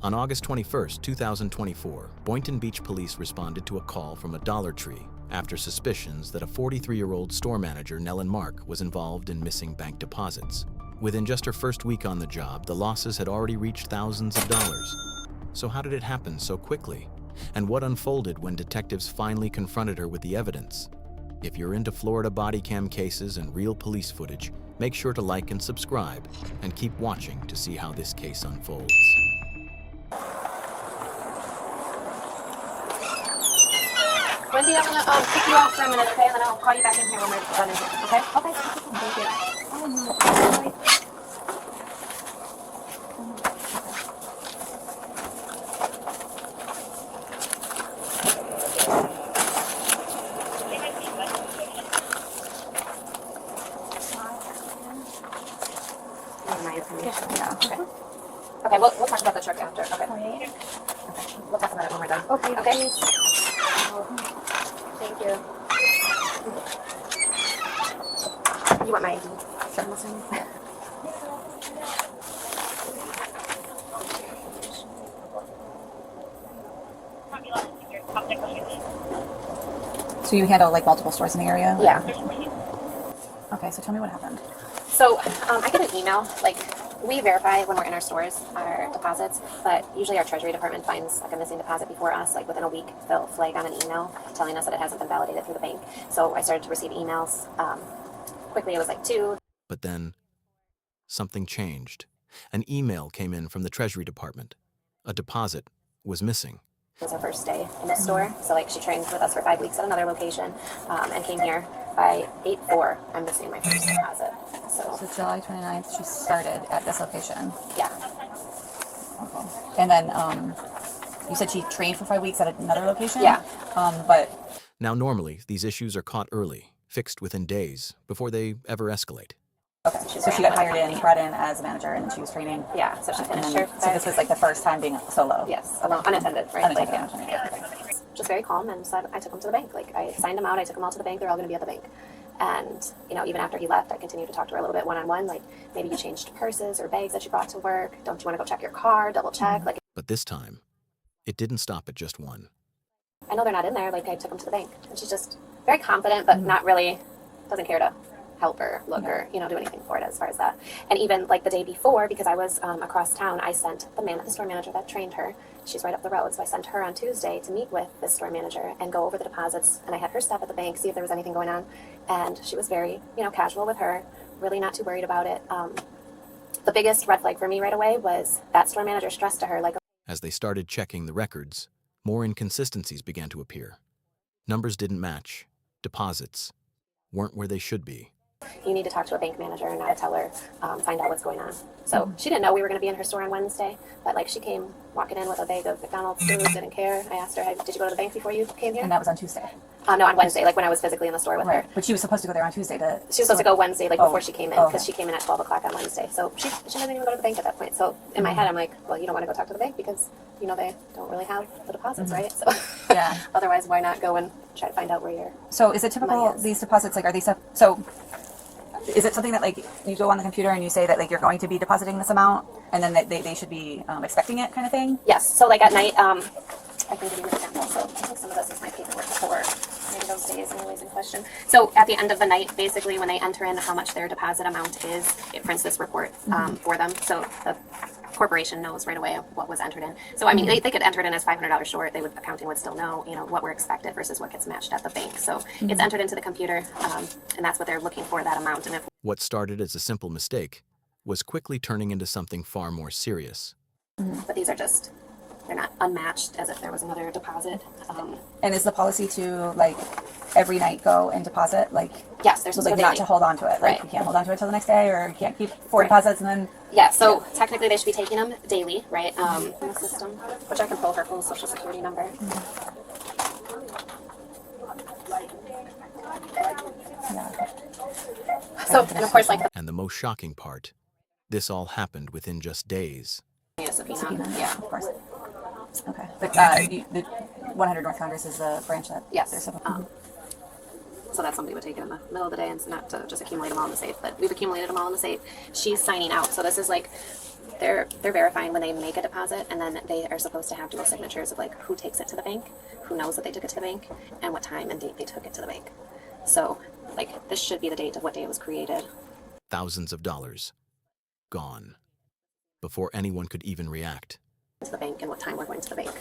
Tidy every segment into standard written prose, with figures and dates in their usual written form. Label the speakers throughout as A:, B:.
A: On August 21, 2024, Boynton Beach Police responded to a call from a Dollar Tree after suspicions that a 43-year-old store manager, Nelen Marc, was involved in missing bank deposits. Within just her first week on the job, the losses had already reached thousands of dollars. So how did it happen so quickly? And what unfolded when detectives finally confronted her with the evidence? If you're into Florida body cam cases and real police footage, make sure to like and subscribe, and keep watching to see how this case unfolds.
B: Wendy, I'm gonna pick you up for a minute, okay? And then I'll call you back in here when we're done in here, okay? Okay. Thank you. My information. Yeah. Okay. Okay. We'll talk about the truck after. Okay. Okay. We'll talk about it when we're done. Okay. Okay. Thank you. You want my ID? Sure.
C: So you handle like multiple stores in the area?
B: Yeah.
C: Okay, so tell me what happened.
B: So I get an email, like we verify when we're in our stores, our deposits, but usually our Treasury Department finds like a missing deposit before us, like within a week, they'll flag on an email telling us that it hasn't been validated through the bank. So I started to receive emails. Quickly it was like 2.
A: But then, something changed. An email came in from the Treasury Department. A deposit was missing.
B: It was her first day in this store, so like she trained with us for 5 weeks at another location, and came here. By 8/4, I'm missing my first deposit.
C: So July 29th, she started at this location.
B: Yeah.
C: Okay. And then you said she trained for 5 weeks at another location?
B: Yeah.
C: But
A: Now, normally, these issues are caught early, fixed within days, before they ever escalate.
C: okay, so she got hired in, brought in as a manager, and then she was training.
B: Yeah, so she
C: And
B: finished
C: then,
B: her.
C: so this was like the first time being solo.
B: Yes, alone, unattended, right?
C: Unattended,
B: Like,
C: yeah.
B: Just very calm, and said I took him to the bank. Like I signed him out, I took him all to the bank. They're all going to be at the bank. And even after he left, I continued to talk to her a little bit one-on-one. Like maybe you changed purses or bags that you brought to work. Don't you want to go check your car? Double check. Like
A: But this time, it didn't stop at just one.
B: I know they're not in there. Like I took him to the bank, and she's just very confident, but not really doesn't care to help or look or do anything for it as far as that. And even like the day before, because I was across town, I sent the store manager that trained her. She's right up the road, so I sent her on Tuesday to meet with this store manager and go over the deposits. And I had her stop at the bank, see if there was anything going on. And she was very casual with her, really not too worried about it. The biggest red flag for me right away was that store manager stressed to her like.
A: As they started checking the records, more inconsistencies began to appear. Numbers didn't match. Deposits weren't where they should be.
B: You need to talk to a bank manager and not a teller, find out what's going on. So she didn't know we were going to be in her store on Wednesday, but like she came walking in with a bag of McDonald's food, didn't care. I asked her, hey, did you go to the bank before you came here?
C: And that was on Tuesday?
B: No, on Wednesday, like when I was physically in the store with her.
C: But she was supposed to go there on Tuesday to...
B: She was supposed to go Wednesday, like before she came in, because
C: okay.
B: she came in at 12 o'clock on Wednesday. So she didn't even go to the bank at that point. So in my head, I'm like, well, you don't want to go talk to the bank because, they don't really have the deposits, right? So
C: yeah.
B: Otherwise, why not go and try to find out where you're...
C: So is it typical, these deposits, like, are these... So is it something that, like, you go on the computer and you say that, like, you're going to be depositing this amount, and then they should be expecting it kind of thing?
B: Yes. So, like, at night, I can give you an example. So I think some of this is my paperwork for maybe those days anyways in question. So at the end of the night, basically, when they enter in how much their deposit amount is, it prints this report for them. So the corporation knows right away what was entered in. So, I mean, they could enter it in as $500 short. Accounting would still know, what we're expected versus what gets matched at the bank. So it's entered into the computer, and that's what they're looking for, that amount. And if
A: What started as a simple mistake was quickly turning into something far more serious.
B: But these are just, they're not unmatched as if there was another deposit.
C: And is the policy to, like, every night go and deposit? Like,
B: yes, there's
C: like not to hold on to it. Like,
B: right.
C: You can't hold on to it till the next day, or you can't keep 4 deposits and then...
B: Yeah, so technically they should be taking them daily, right, in the system, which I can pull her full social security number.
C: Yeah.
B: So, and of course, like
A: And the most shocking part, this all happened within just days.
B: the subpoena. Yeah,
C: Of course. Okay. But the 100 North Congress is the branch that...
B: Yes.
C: they're supposed
B: so that somebody would take it in the middle of the day and not to just accumulate them all in the safe. But we've accumulated them all in the safe. She's signing out. So this is like, they're verifying when they make a deposit, and then they are supposed to have dual signatures of like who takes it to the bank, who knows that they took it to the bank, and what time and date they took it to the bank. So like this should be the date of what day it was created.
A: Thousands of dollars gone before anyone could even react.
B: To the bank and what time we're going to the bank.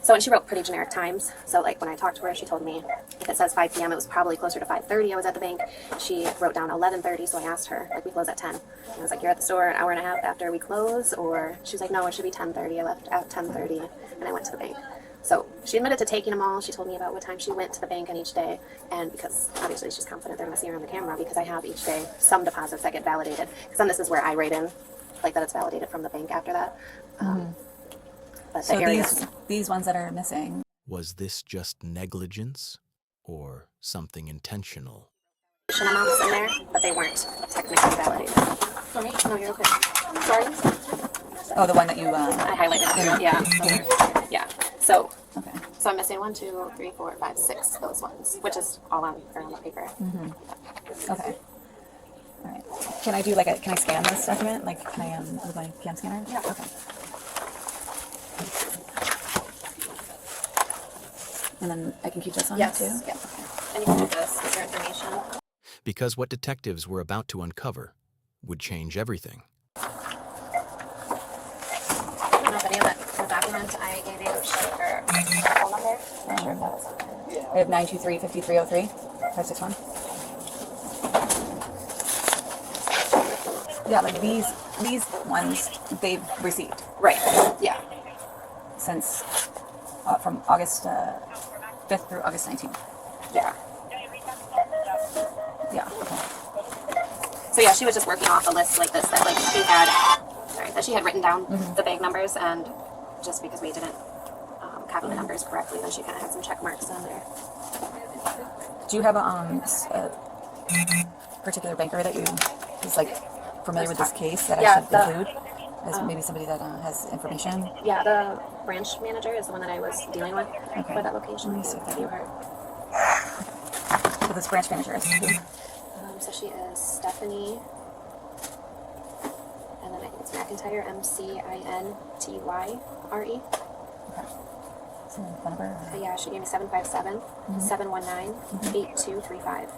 B: So, and she wrote pretty generic times. So like when I talked to her, she told me if it says 5 p.m., it was probably closer to 5:30. I was at the bank. She wrote down 11:30. So I asked her, like, we close at 10. And I was like, you're at the store an hour and a half after we close? Or she was like, no, it should be 10:30. I left at 10:30 and I went to the bank. So she admitted to taking them all. She told me about what time she went to the bank on each day. And because obviously she's confident they're going to see her on the camera, because I have each day some deposits that get validated. Because then this is where I write in, like, that it's validated from the bank after that. But
C: So
B: the areas,
C: these ones that are missing.
A: Was this just negligence or something intentional?
B: amounts in there, but they weren't technically validated. For me? No, you're okay. Sorry?
C: Oh, the one that you
B: I highlighted. Yeah. Yeah. So,
C: okay.
B: so I'm missing 1, 2, 3, 4, 5, 6. Those ones, which is all on the paper.
C: Okay. All right. Can I do like can I scan this document? Like, can I with my PM scanner?
B: Yeah.
C: Okay. And then I can keep this on
B: Yes.
C: too?
B: Yeah. And you can do this with your information.
A: Because what detectives were about to uncover would change everything.
B: I don't know if any of the documents I gave you showed her phone number. I'm not sure if that was okay.
C: I have 923-5303, 561. Yeah, like these ones they've received
B: Right. Yeah.
C: since from August 5th through August 19th.
B: Yeah.
C: Yeah. Okay.
B: So yeah, she was just working off a list like this that like she had, that she had written down the bag numbers, and just because we didn't copy the numbers correctly, then she kind of had some check marks on there.
C: Do you have a particular banker that you is like familiar with this case that I should include as maybe somebody that has information?
B: Yeah, the branch manager is the one that I was dealing with for that location.
C: Let me see if I
B: Interview
C: can-
B: her.
C: So this branch manager is
B: So she is Stephanie, and then I think it's McIntyre, McIntyre.
C: phone number.
B: Yeah, she gave me 757 719 8235.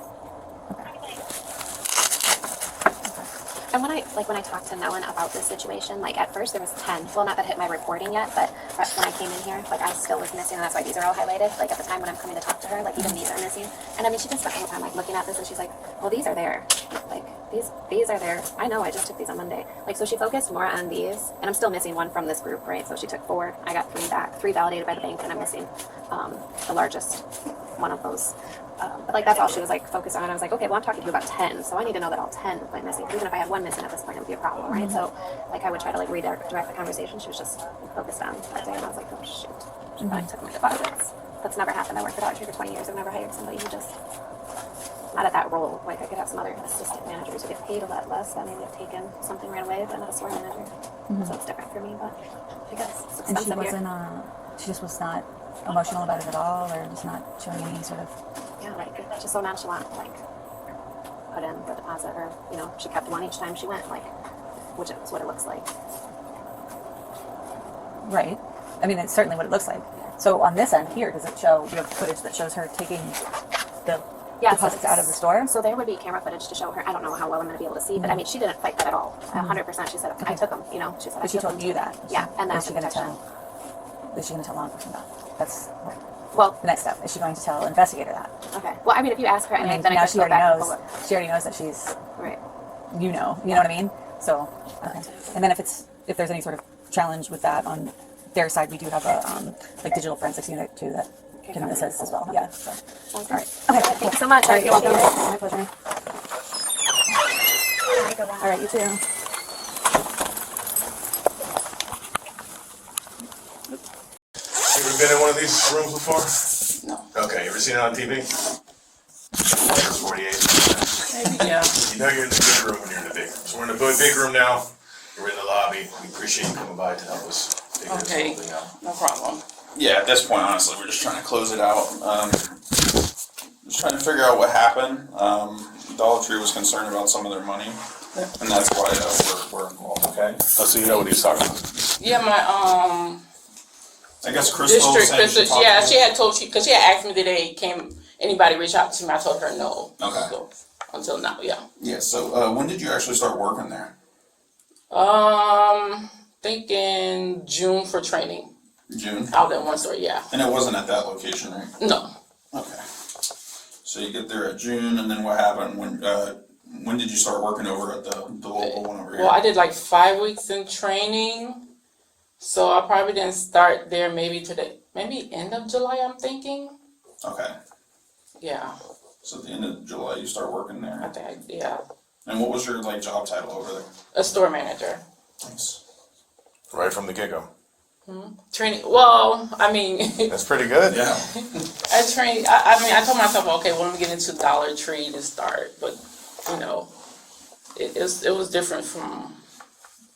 B: And when I talked to Nelen about this situation, like at first there was 10. Well, not that hit my reporting yet, but when I came in here, like I still was missing, and that's why these are all highlighted. Like at the time when I'm coming to talk to her, like even these are missing. And I mean, she just spent the whole time like looking at this, and she's like, "Well, these are there. Like these are there. I know. I just took these on Monday." Like so, she focused more on these, and I'm still missing one from this group, right? So she took 4. I got 3 back, 3 validated by the bank, and I'm missing the largest one of those. But like that's all she was like focused on. I was like, okay, well I'm talking to you about 10, so I need to know that all 10 went missing. Even if I had 1 missing at this point, it would be a problem, right? So like I would try to like redirect the conversation. She was just focused on that day, and I was like, oh shoot, she probably took my deposits. That's never happened. I worked at Dollar Tree for 20 years. I've never hired somebody who just not at that role. Like I could have some other assistant managers who get paid a lot less that maybe have taken something right away, but not a store manager. So it's different for me, but I guess it's
C: And
B: expensive
C: she
B: here.
C: wasn't. She just was not emotional about it at all, or just not showing any sort of.
B: Yeah, like just so nonchalant, like put in the deposit, or she kept one each time she went, like, which is what it looks like.
C: Right. I mean, it's certainly what it looks like. So on this end here, does it show? Do you have footage that shows her taking the deposits out of the store?
B: So there would be camera footage to show her. I don't know how well I'm going to be able to see, but I mean, she didn't fight that at all. 100%. She said, I took them. She said,
C: But she told you that.
B: Yeah, and that's
C: Is she going to tell? Is she going to tell law enforcement that? That's
B: well,
C: the next step. Is she going to tell investigator that?
B: okay. Well, I mean, if you ask her,
C: I mean,
B: then I
C: now
B: could
C: she
B: go
C: already
B: back and
C: knows.
B: look.
C: She already knows that she's.
B: Right.
C: You know what I mean. So, okay. And then if there's any sort of challenge with that on their side, we do have a like digital forensics unit too that can assist as well.
B: Okay.
C: Yeah. So.
B: Sounds good.
C: All right. Okay.
B: Thank you so much.
C: All right.
B: You're welcome.
C: My pleasure. All right. You too.
D: Ever been in one of these rooms before? No. Okay, you ever seen it on TV? 48.
E: Yeah.
D: You know you're in the good room when you're in the big room. So we're in the big room now. We're in the lobby. We appreciate you coming by to help us figure this
E: Okay.
D: whole thing out.
E: No problem. Yeah, at this point, honestly, we're just trying to close it out. Just trying to figure out what happened. Dollar Tree was concerned about some of their money, and that's why we're involved. Okay.
D: So you know what he's talking about.
F: Yeah, my
E: I guess Crystal.
F: district
E: said she
F: Crystal.
E: talked
F: Yeah,
E: to
F: she
E: you.
F: had told because she had asked me today. Anybody reach out to me? I told her no.
E: Okay.
F: So, until now, yeah.
E: Yeah. So when did you actually start working there?
F: Thinking June for training.
E: June.
F: Out at one store, yeah.
E: And it wasn't at that location, right?
F: No.
E: Okay. So you get there at June, and then what happened? When did you start working over at the local one over here?
F: Well, I did like 5 weeks in training, so I probably didn't start there maybe maybe end of July. I'm thinking.
E: Okay.
F: Yeah,
E: So at the end of July, you start working there.
F: I think yeah.
E: And what was your job title over there?
F: A store manager.
E: Nice.
D: Right from the get-go.
F: Training. Well, I mean,
D: That's pretty good.
E: Yeah.
F: I told myself, okay, well, let me get into Dollar Tree to start, but you know, it was different from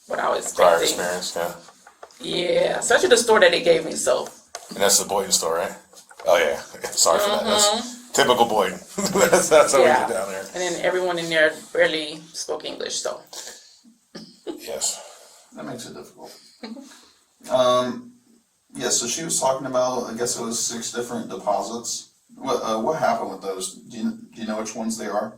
F: what I was
D: Prior
F: expecting.
D: experience, yeah.
F: Yeah, especially the store that they gave me. So
D: And that's the Boynton store, right? Oh yeah. Sorry for that. That's typical Boynton. that's how we
F: yeah,
D: get down there.
F: and then everyone in there barely spoke English. So
D: Yes.
E: That makes it difficult. Yeah, so she was talking about, I guess it was 6 different deposits. What happened with those? Do you know which ones they are?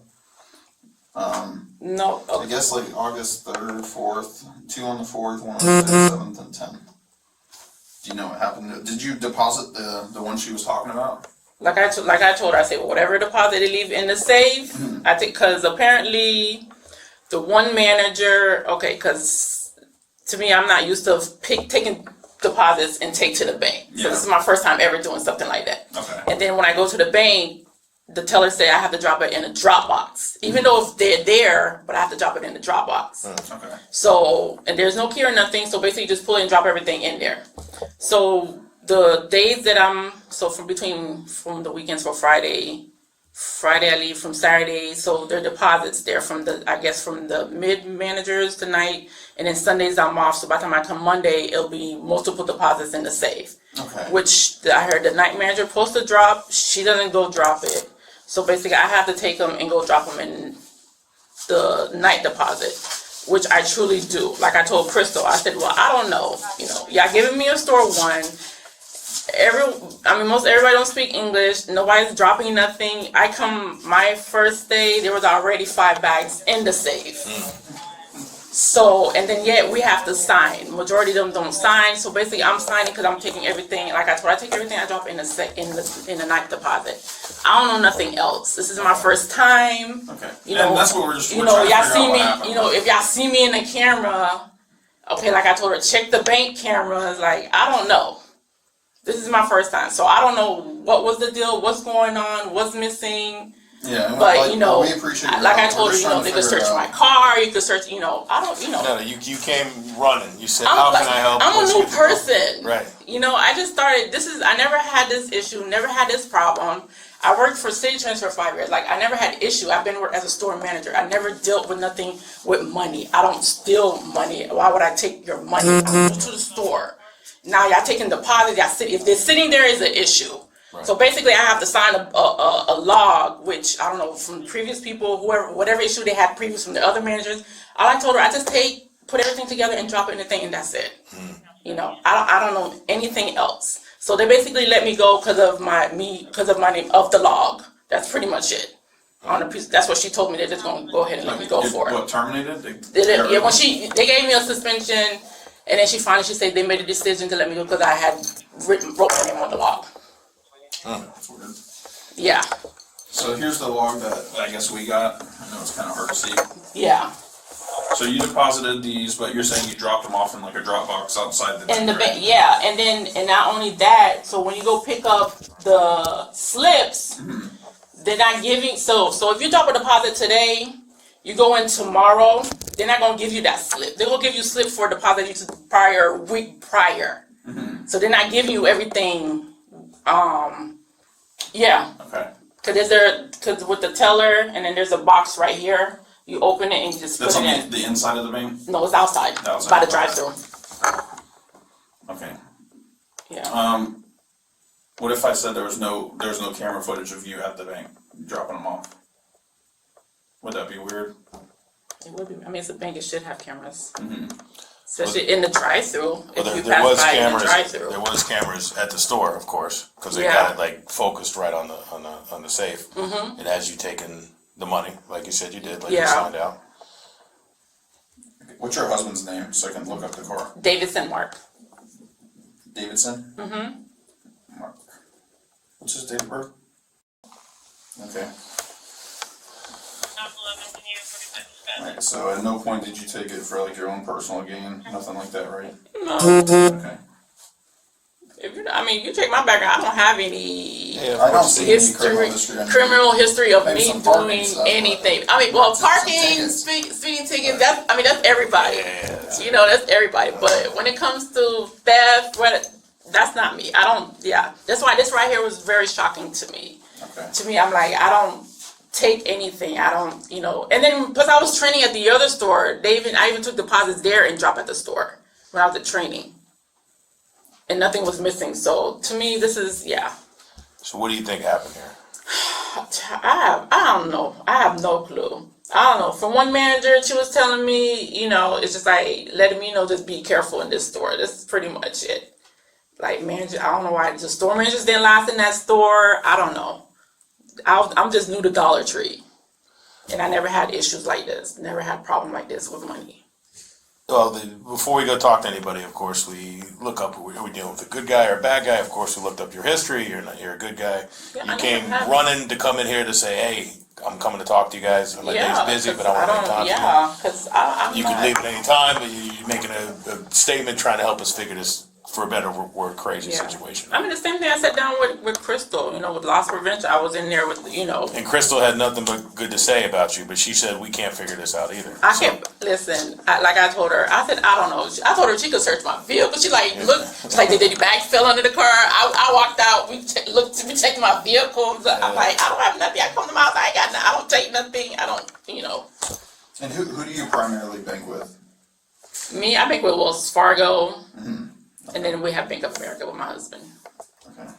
F: no.
E: I guess like August 3rd, 4th, 2 on the 4th, 1 on the 5th, 7th, and 10th. Do you know what happened? Did you deposit the one she was talking about?
F: Like I told her, I said, well, whatever deposit they leave in the safe, I think, because apparently the one manager, okay, because to me, I'm not used to taking deposits and take to the bank. So
E: Yeah.
F: this is my first time ever doing something like that.
E: Okay.
F: And then when I go to the bank, the teller said I have to drop it in a drop box, even though they're there, but I have to drop it in the drop box.
E: Okay.
F: So, and there's no key or nothing, so basically just pull it and drop everything in there. So the days that from the weekends for Friday I leave from Saturday, so there are deposits there from the mid managers tonight, and then Sundays I'm off, so by the time I come Monday, it'll be multiple deposits in the safe.
E: Okay.
F: Which I heard the night manager supposed to drop, she doesn't go drop it. So basically I have to take them and go drop them in the night deposit, which I truly do. Like I told Crystal, I said, well, I don't know, y'all giving me a store one. Most everybody don't speak English. Nobody's dropping nothing. I come my first day, there was already 5 bags in the safe. So, and then yet we have to sign. Majority of them don't sign. So basically, I'm signing because I'm taking everything. Like I told, I take everything I drop in the night deposit. I don't know nothing else. This is my first time.
E: Okay.
F: You
E: And
F: know,
E: that's what we're just.
F: y'all see me. If y'all see me in the camera, okay. Like I told her, check the bank cameras. Like I don't know. This is my first time, so I don't know what was the deal, what's going on, what's missing.
E: Yeah,
F: But
E: we appreciate your
F: like I
E: help.
F: told
E: We're
F: her,
E: just trying to
F: they could
E: figure it
F: search
E: out.
F: my car, you could search, I don't,
D: No, you came running. You said, "How can I help?"
F: I'm a
D: Let's
F: new
D: get to go.
F: person.
D: Right.
F: I just started. I never had this issue, never had this problem. I worked for City Trends for 5 years. Like I never had issue. I've been as a store manager. I never dealt with nothing with money. I don't steal money. Why would I take your money? I go to the store. Now y'all taking deposits. If they're sitting there is an issue.
D: Right.
F: So basically, I have to sign a log, which I don't know from previous people, whatever issue they had previous from the other managers. All I told her, I just put everything together and drop it in the thing, and that's it. I don't know anything else. So they basically let me go because of the log. That's pretty much it. That's what she told me. They're just gonna go ahead and let me go for it.
E: What, terminated?
F: Yeah, they gave me a suspension, and then she said they made a decision to let me go because I had wrote my name on the log.
E: That's weird.
F: Yeah.
E: So here's the log that I guess we got. I know it's kind of hard to see.
F: Yeah.
E: So you deposited these, but you're saying you dropped them off in like a drop box outside the
F: And
E: bank, right?
F: yeah, and not only that, so when you go pick up the slips, they're not giving. So if you drop a deposit today, you go in tomorrow, they're not gonna give you that slip. They're gonna give you a slip for a deposit you took week prior. So they're not giving you everything. Yeah.
E: Okay.
F: Because with the teller, and then there's a box right here. You open it and you just
E: That's
F: put
E: on
F: it in.
E: the inside of the bank?
F: No, it's outside.
E: Outside.
F: By the drive-through.
E: Okay.
F: Yeah.
E: What if I said there was no camera footage of you at the bank? dropping them off? Would that be weird?
F: It would be. I mean, it's a bank. It should have cameras, especially in the drive-through.
D: Well,
F: If you
D: there
F: pass
D: was
F: by in the
D: cameras.
F: drive-through.
D: There was cameras at the store, of course, because they
F: Yeah.
D: got it like focused right on the safe. It has you taking the money, like you said you did, like you
F: Yeah.
D: signed out.
E: What's your husband's name so I can look up the car?
F: Davidson Mark.
E: Davidson? Mark. What's his date of birth? Okay. Alright, so at no point did you take it for like your own personal gain? Nothing like that, right?
F: No.
E: Okay.
F: If you, I mean, you check my background. I don't have any
D: Yeah, of
E: I don't
D: course.
E: see any criminal history on
F: of
E: Maybe
F: me
E: some parking
F: doing
E: stuff,
F: anything. I mean, well,
E: Some
F: parking,
E: tickets.
F: speeding tickets. That's everybody.
D: Yeah.
F: You know, that's everybody. But when it comes to theft, that's not me. I don't. Yeah, that's why this right here was very shocking to me.
E: Okay.
F: To me, I'm like, I don't take anything. I don't, you know. And then plus, I was training at the other store. I even took deposits there and dropped at the store when I was at training, and nothing was missing. So to me, this is
D: So what do you think happened here?
F: I don't know. I have no clue. I don't know. From one manager, she was telling me, you know, it's just like letting me know, just be careful in this store. That's pretty much it. Like manager, I don't know why the store managers didn't last in that store. I don't know. I'm just new to Dollar Tree, and I never had issues like this. Never had a problem like this with money.
D: Well, before we go talk to anybody, of course, we look up, are we dealing with a good guy or a bad guy? Of course, we looked up your history. You're a good guy.
F: Yeah,
D: You
F: I
D: came
F: never had-
D: running to come in here to say, hey, I'm coming to talk to you guys. My day's busy, but I want to make time for you.
F: Yeah, because I'm
D: You
F: not.
D: could leave at any time, but you're making a statement trying to help us figure this, for a better word, crazy situation.
F: I mean, the same thing I sat down with Crystal, you know, with loss prevention. I was in there with, you know.
D: And Crystal had nothing but good to say about you, but she said we can't figure this out either.
F: I
D: So-
F: can't listen. Like I told her, I said I don't know. I told her she could search my vehicle. She like look. She's like, did the bag fell under the car? I walked out. We checked my vehicle. I'm like, I don't have nothing. I come to my house. I ain't got nothing. I don't take nothing. I don't, you know.
E: And who do you primarily bank with?
F: Me, I bank with Wells Fargo, and then we have Bank of America with my husband.
E: Okay.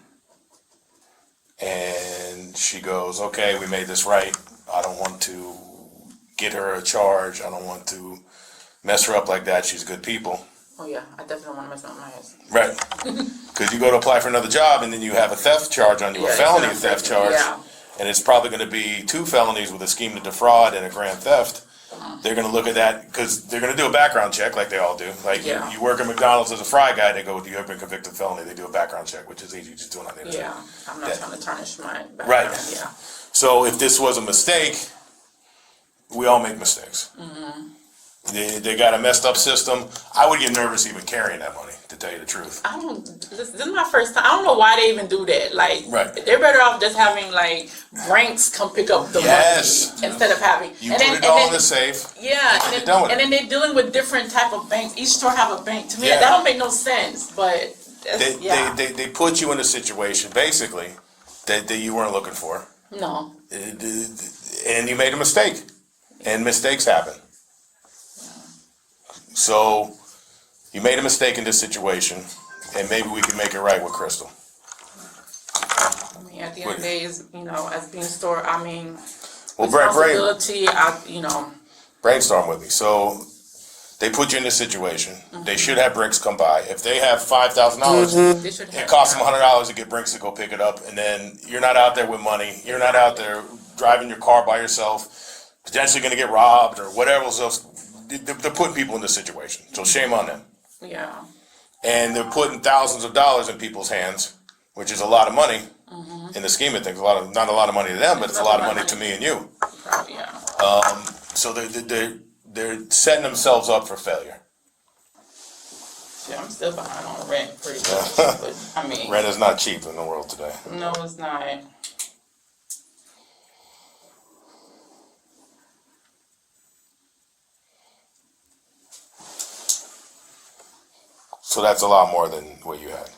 D: And she goes, okay, we made this right. I don't want to get her a charge. I don't want to mess her up like that. She's good people.
F: Oh yeah, I definitely don't want to mess up my house.
D: Right. Because you go to apply for another job and then you have a theft charge on you, a
F: Yeah,
D: felony
F: it's
D: theft
F: not-
D: charge.
F: yeah.
D: And it's probably going to be 2 felonies with a scheme to defraud and a grand theft. They're going to look at that because they're going to do a background check like they all do. Like
F: Yeah.
D: you work at McDonald's as a fry guy, they go with you have been convicted of felony. They do a background check, which is easy, just doing it on the internet.
F: Yeah, I'm not
D: Yeah.
F: trying to tarnish my background.
D: Right.
F: Yeah.
D: So if this was a mistake, we all make mistakes. They got a messed up system. I would get nervous even carrying that money, to tell you the truth.
F: I don't. This is my first time. I don't know why they even do that. Like,
D: Right.
F: they're better off just having like ranks come pick up the
D: Yes.
F: money instead of having.
D: You put it all in the safe.
F: Yeah,
D: and
F: and
D: you're done with
F: then,
D: it.
F: they're dealing with different type of banks. Each store have a bank. To me,
D: Yeah.
F: that don't make no sense. But that's, yeah,
D: They put you in a situation, basically, that you weren't looking for.
F: no.
D: And you made a mistake. And mistakes happen. So, you made a mistake in this situation, and maybe we can make it right with Crystal.
F: I mean, at the end of the day, is as being store. I mean,
D: Well,
F: responsibility.
D: brainstorm with me. So, they put you in this situation. They should have Brinks come by. If they have $5,000,
F: They should
D: it
F: have
D: costs them $100 to get Brinks to go pick it up, and then you're not out there with money. You're not out there driving your car by yourself, potentially going to get robbed or whatever else. They're putting people in this situation, so shame on them.
F: Yeah.
D: And they're putting thousands of dollars in people's hands, which is a lot of money in the scheme of things. Not a lot of money to them, but it's a lot of money to me and you.
F: Probably, yeah.
D: So they're setting themselves up for failure.
F: Yeah, I'm still behind on rent pretty much. But I mean,
D: Rent is not cheap in the world today.
F: no, it's not.
D: So that's a lot more than what you had.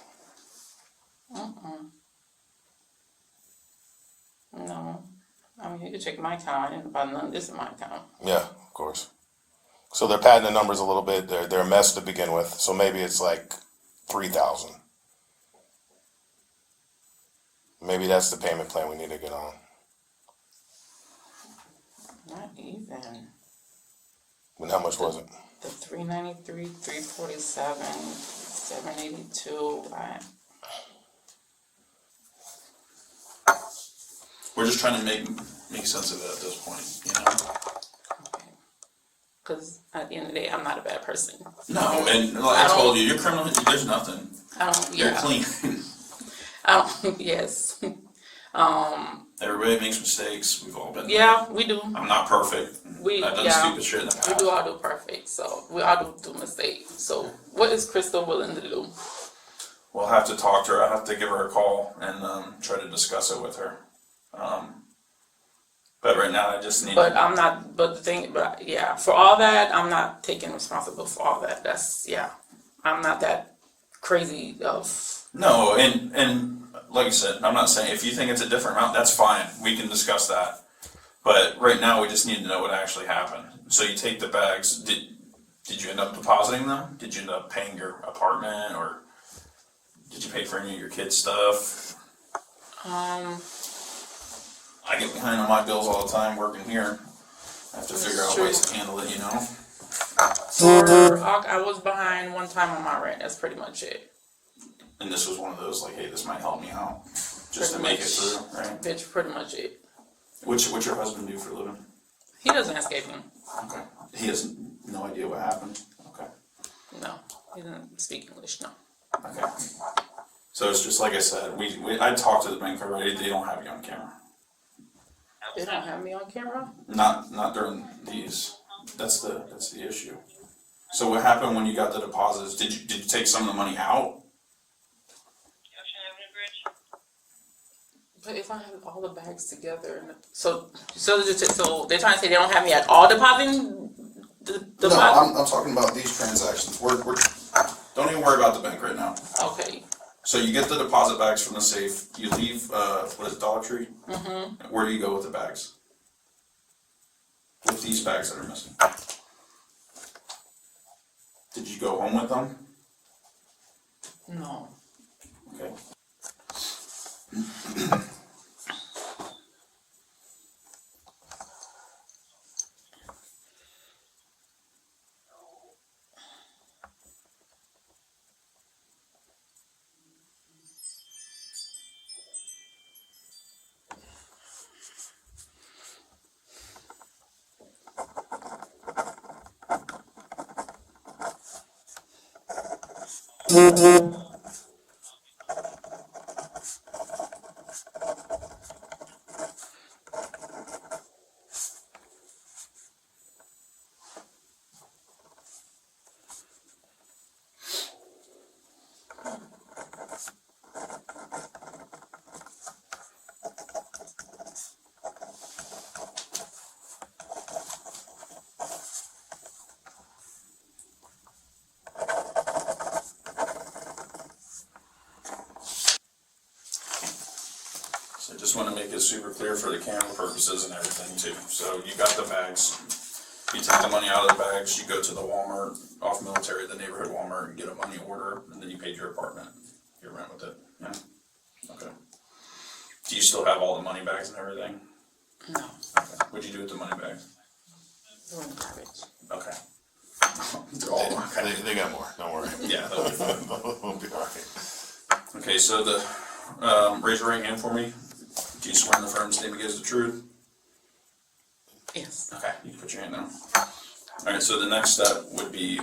F: No. I mean, you can check my account. I didn't buy none of this in my account.
D: Yeah, of course. So they're padding the numbers a little bit. They're a mess to begin with. So maybe it's like 3,000. Maybe that's the payment plan we need to get on.
F: Not even.
D: And how much was it?
F: The 393, 347, 782.
E: We're just trying to make sense of it at this point, you know?
F: Because at the end of the day, I'm not a bad person.
E: No, and like I told you, you're criminal, there's nothing. You're clean.
F: Yes.
E: Everybody makes mistakes, we've all been there.
F: Yeah, we do.
E: I'm not perfect. I've done stupid shit in the past.
F: We do all do perfect, so we all do mistakes. So what is Crystal willing to do?
E: We'll have to talk to her, I'll have to give her a call and try to discuss it with her. But right now I just need
F: But I'm not, for all that, I'm not taking responsibility for all that. I'm not that crazy of.
E: No, and like I said, I'm not saying, if you think it's a different amount, that's fine, we can discuss that. But right now, we just need to know what actually happened. So you take the bags, did you end up depositing them? Did you end up paying your apartment, or did you pay for any of your kids' stuff? I get behind on my bills all the time working here. I have to figure out ways to handle it, you know?
F: I was behind one time on my rent, that's pretty much it.
E: And this was one of those, like, hey, this might help me out, just to make it through, right?
F: That's pretty much it.
E: What's your husband do for a living?
F: He doesn't escape him.
E: Okay. He has no idea what happened? Okay.
F: No, he doesn't speak English, no.
E: Okay. So it's just like I said, I talked to the bank already, they don't have you on camera.
F: They don't have me on camera?
E: Not during these. That's the issue. So what happened when you got the deposits? Did you take some of the money out?
F: But if I have all the bags together, so they're trying to say they don't have me at all depositing the
E: No, I'm talking about these transactions. We're don't even worry about the bank right now.
F: Okay.
E: So you get the deposit bags from the safe. You leave what is it, Dollar Tree?
F: Mm-hmm.
E: Where do you go with the bags? With these bags that are missing. Did you go home with them?
F: No.
E: Okay. So I just want to make it super clear for the camera purposes and everything too. So you got the bags. You take the money out of the bags, you go to the Walmart, off Military, the neighborhood Walmart, and get a money order, and then you paid your apartment, your rent with it. Yeah? Okay. Do you still have all the money bags and everything?
F: No.
E: Okay. What'd you do with the money bags?
F: They're in the garbage.
E: Okay. They're all okay.
D: They got more, don't worry.
E: Yeah, that'll be fine.
D: We'll be all right.
E: Okay, so raise your right hand for me. Do you swear in the firm's name against the truth?
F: Yes.
E: Okay, you can put your hand down. Alright, so the next step would be,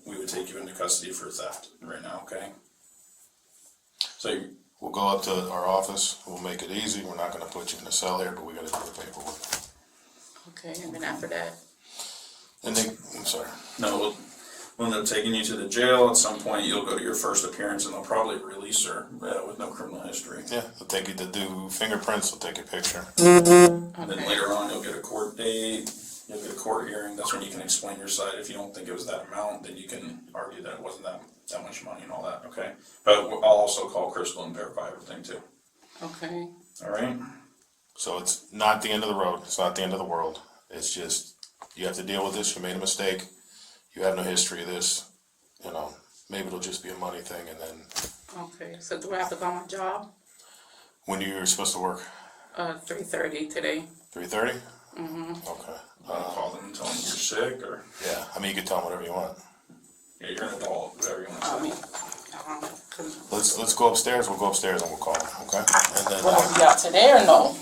E: we would take you into custody for theft right now, okay? So,
D: We'll go up to our office, we'll make it easy, we're not gonna put you in a cell here, but we gotta do the paperwork.
F: Okay, and then after that?
D: And then, I'm sorry.
E: no, we'll end up taking you to the jail. At some point, you'll go to your first appearance and they'll probably release her with no criminal history.
D: Yeah, they'll take you to do fingerprints, they'll take a picture.
E: And then later on, you'll get a court date, you'll get a court hearing. That's when you can explain your side. If you don't think it was that amount, then you can argue that it wasn't that much money and all that, okay? But I'll also call Crystal and verify everything too.
F: Okay.
E: All right?
D: So it's not the end of the road, it's not the end of the world. It's just, you have to deal with this, you made a mistake, you have no history of this, you know, maybe it'll just be a money thing, and then,
F: Okay, so do I have to go on my job?
D: when you're supposed to work?
F: 3:30 today.
D: 3:30? Okay.
E: Call them and tell them you're sick, or,
D: Yeah, I mean, you can tell them whatever you want.
E: yeah, you're an adult, whatever you want to say.
F: I mean, 'cause
D: Let's go upstairs, we'll go upstairs and we'll call them, okay? And then,
F: will I be out today or no?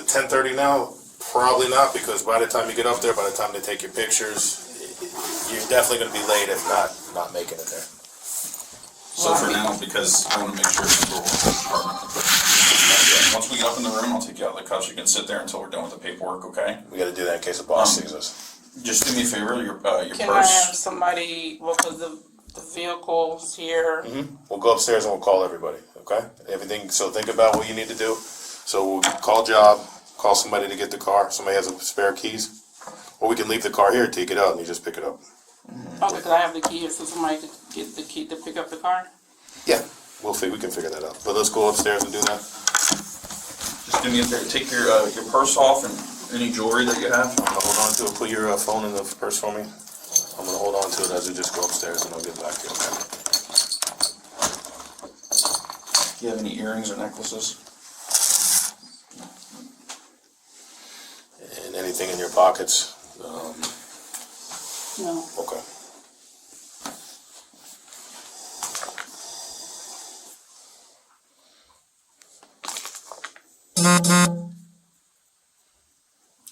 D: 10:30 now, probably not, because by the time you get up there, by the time they take your pictures, you're definitely gonna be late, if not making it there.
E: So for now, because I want to make sure people will the department. Once we get up in the room, I'll take you out of the cuffs. You can sit there until we're done with the paperwork, okay?
D: We gotta do that in case the boss sees us.
E: Just do me a favor, your
F: Can I have
E: purse.
F: somebody, well, cause the vehicle's here.
D: We'll go upstairs and we'll call everybody, okay? Everything, so think about what you need to do. So we'll call Job, call somebody to get the car, somebody has a spare keys. Or we can leave the car here, take it out, and you just pick it up.
F: Okay, cause I have the key, so somebody could get the key to pick up the car.
D: Yeah, we can figure that out. But let's go upstairs and do that.
E: Just do me a favor, take your purse off and any jewelry that you have.
D: I'm gonna hold on to it, put your phone in the purse for me. I'm gonna hold on to it as we just go upstairs and I'll get back to you, okay?
E: Do you have any earrings or necklaces?
D: And anything in your pockets?
F: No.
D: Okay.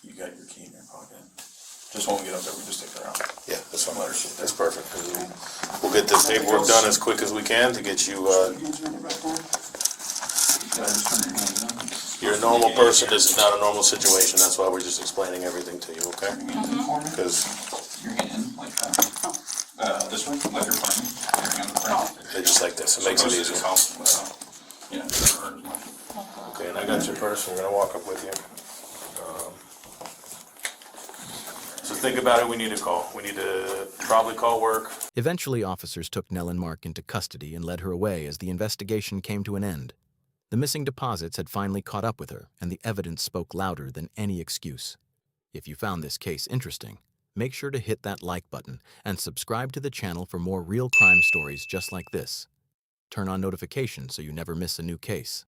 E: You got your key in your pocket. Just when we get up there, we just take her out.
D: Yeah, that's fine. That's perfect. We'll get this paperwork done as quick as we can to get you, you're a normal person, this is not a normal situation, that's why we're just explaining everything to you, okay? Because
E: Your hand like that. This way, like you're playing. Your hand in the front.
D: it's just like this, it makes it easier.
E: Yeah, it doesn't hurt as much.
D: Okay, and I got your purse, we're gonna walk up with you. So think about it, we need a call. We need to probably call work.
A: Eventually, officers took Nelen Marc into custody and led her away as the investigation came to an end. The missing deposits had finally caught up with her, and the evidence spoke louder than any excuse. If you found this case interesting, make sure to hit that like button and subscribe to the channel for more real crime stories just like this. Turn on notifications so you never miss a new case.